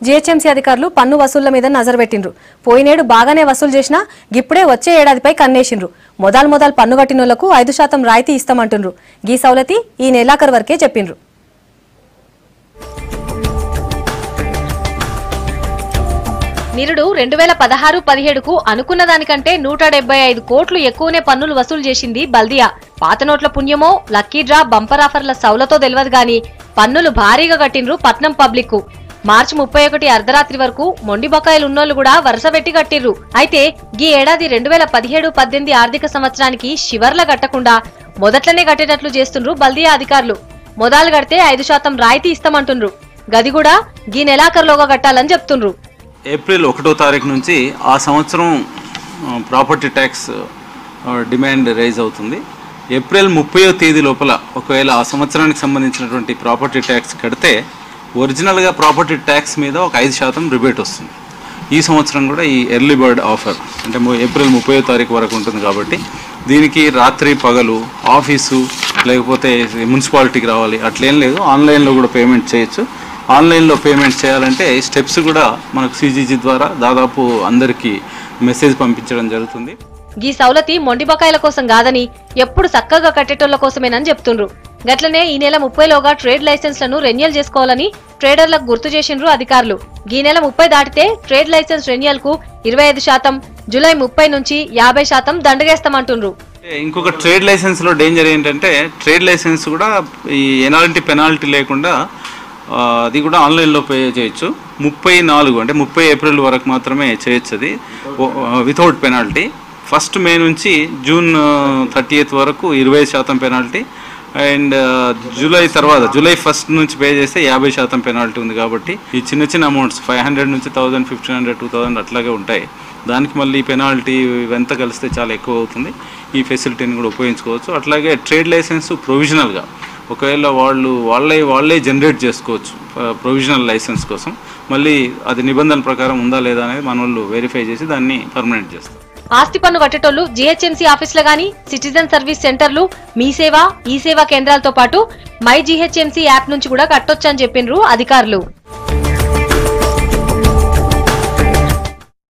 GHMC అధికారులు పన్ను వసూళ్ల మీద నజరు పెట్టిండ్రు. పోయినేడు బాగానే వసూలు చేసినా ఇప్పుడే వచ్చే ఏడాదిపై కన్నేసిండ్రు. మొదలు పన్ను కట్టినోళ్లకు 5% రాయితీ ఇస్తామంటుండ్రు. గీ సౌలతి ఈ నెలాఖరు వరకే చెప్పిండ్రు. నిరుడు 2016-17కు అనుకున్న దానికంటే 175 కోట్లు ఎక్కువనే పన్నులు వసూలు చేసింది బల్దియా. పాత నోట్ల పుణ్యమో లక్కీ డ్రా బంపర్ ఆఫర్ల సౌలతో తెలియదు గాని పన్నులు భారీగా కట్టిండ్రు పట్నం పబ్లిక్ కు. మార్చి 31 అర్ధరాత్రి వరకు మొండి బకాయిలు ఉన్నోళ్లు కూడా వరుస పెట్టి కట్టిర్రు. అయితే గీ ఏడాది 2017-18 ఆర్థిక సంవత్సరానికి శివర్ల కట్టకుండా మొదట్లనే కట్టేటట్లు చేస్తుండ్రు బల్దియా అధికారులు. మొదలు కడితే 5% రాయితీ ఇస్తామంటుండ్రు. గది కూడా గీ నెలాఖరులోగా కట్టాలని చెప్తుండ్రు. ఏప్రిల్ 1వ తారీఖు నుంచి ఆ సంవత్సరం ప్రాపర్టీ ట్యాక్స్ డిమాండ్ రైజ్ అవుతుంది. ఏప్రిల్ 30వ తేదీ లోపల ఒకవేళ ఆ సంవత్సరానికి సంబంధించినటువంటి ప్రాపర్టీ ట్యాక్స్ కడితే ఒరిజినల్గా ప్రాపర్టీ ట్యాక్స్ మీద ఒక 5% రిబేట్ వస్తుంది. ఈ సంవత్సరం కూడా ఈ ఎర్లీ బర్డ్ ఆఫర్ అంటే ఏప్రిల్ 30వ తారీఖు వరకు ఉంటుంది కాబట్టి దీనికి రాత్రి పగలు ఆఫీసు లేకపోతే మున్సిపాలిటీకి రావాలి అట్లేం లేదు. ఆన్లైన్లో కూడా పేమెంట్ చేయొచ్చు. ఆన్లైన్లో పేమెంట్ చేయాలంటే స్టెప్స్ కూడా మనకు సిజిజి ద్వారా దాదాపు అందరికీ మెసేజ్ పంపించడం జరుగుతుంది. గీ సౌలతి మొండి బకాయిల కోసం కాదని ఎప్పుడు చక్కగా కట్టేటోళ్ల కోసమేనని చెప్తుండ్రు. గట్లనే ఈ నెల 30లోగా ట్రేడ్ లైసెన్స్లను రెన్యువల్ చేసుకోవాలని ట్రేడర్లకు గుర్తు చేసిండ్రు అధికారులు. ఈ నెల 30 దాటితే ట్రేడ్ లైసెన్స్ రెన్యువల్ కు 25%, జూలై 30 నుంచి 50% దండగేస్తామంటుండ్రు. ఇంకొక ట్రేడ్ లైసెన్స్ లో డేంజర్ ఏంటంటే ట్రేడ్ లైసెన్స్ కూడా ఈ ఎలాంటి పెనాల్టీ లేకుండా అది కూడా ఆన్లైన్లో పే చేయొచ్చు. 34 అంటే 30 ఏప్రిల్ వరకు మాత్రమే చేయొచ్చు. అది వితౌట్ పెనాల్టీ. 1 మే నుంచి జూన్ 30th వరకు 20% పెనాల్టీ అండ్ జూలై తర్వాత జూలై 1 నుంచి పే చేస్తే 50% పెనాల్టీ ఉంది. కాబట్టి ఈ చిన్న అమౌంట్స్ 500 నుంచి 1000, 1500, 2000 అట్లాగే ఉంటాయి. దానికి మళ్ళీ పెనాల్టీ ఇవంతా కలిస్తే చాలా ఎక్కువ అవుతుంది. ఈ ఫెసిలిటీని కూడా ఉపయోగించుకోవచ్చు. అట్లాగే ట్రేడ్ లైసెన్స్ ప్రొవిజనల్గా ఒకవేళ వాళ్ళే జనరేట్ చేసుకోవచ్చు ప్రొవిజనల్ లైసెన్స్ కోసం. మళ్ళీ అది నిబంధనల ప్రకారం ఉందా లేదా అనేది మన వాళ్ళు వెరిఫై చేసి దాన్ని పర్మనెంట్ చేస్తారు. ఆస్తి పన్ను కట్టేటోళ్లు జీహెచ్ఎంసీ ఆఫీసులు గాని సిటిజన్ సర్వీస్ సెంటర్లు, మీ సేవ, ఈ సేవా కేంద్రాలతో పాటు మై జీహెచ్ఎంసీ యాప్ నుంచి కూడా కట్టొచ్చని చెప్పిండ్రు అధికారులు.